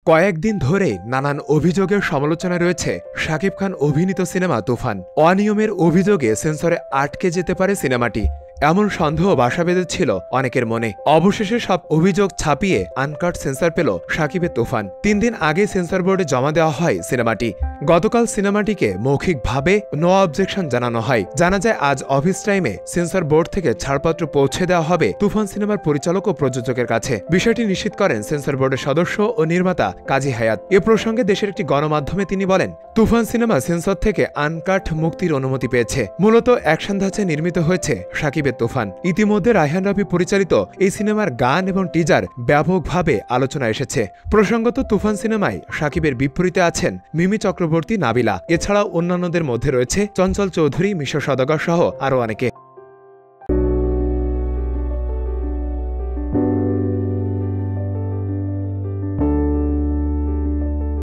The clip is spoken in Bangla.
কয়েকদিন ধরে নানান অভিযোগের সমালোচনায় রয়েছে শাকিব খান অভিনীত সিনেমা তুফান। অনিয়মের অভিযোগে সেন্সরে আটকে যেতে পারে সিনেমাটি, এমন সন্দেহ বাসা বেঁধেছিল অনেকের মনে। অবশেষে সব অভিযোগ ছাপিয়ে আনকাট সেন্সর পেল শাকিবের তুফান। 3 দিন আগে সেন্সর বোর্ডে জমা দেওয়া হয় সিনেমাটি। গতকাল সিনেমাটিকে মৌখিকভাবে নো অবজেকশন জানানো হয়। জানা যায় আজ অফিস টাইমে সেন্সর বোর্ড থেকে ছাড়পত্র পৌঁছে দেওয়া হবে তুফান সিনেমার পরিচালক ও প্রযোজকের কাছে। বিষয়টি নিশ্চিত করেন সেন্সর বোর্ডের সদস্য ও নির্মাতা কাজী হায়াত। এ প্রসঙ্গে দেশের একটি গণমাধ্যমে তিনি বলেন, তুফান সিনেমা সেন্সর থেকে আনকাট মুক্তির অনুমতি পেয়েছে। মূলত অ্যাকশন ধাঁচে নির্মিত হয়েছে শাকিবের তুফান। ইতিমধ্যে রায়হান রাফি পরিচালিত এই সিনেমার গান এবং টিজার ব্যাপকভাবে আলোচনায় এসেছে। প্রসঙ্গত তুফান সিনেমায় শাকিবের বিপরীতে আছেন মিমি চক্রবর্তী, নাবিলা। এছাড়াও অন্যান্যদের মধ্যে রয়েছে চঞ্চল চৌধুরী, মিশর সওদাগর সহ আরও অনেকে।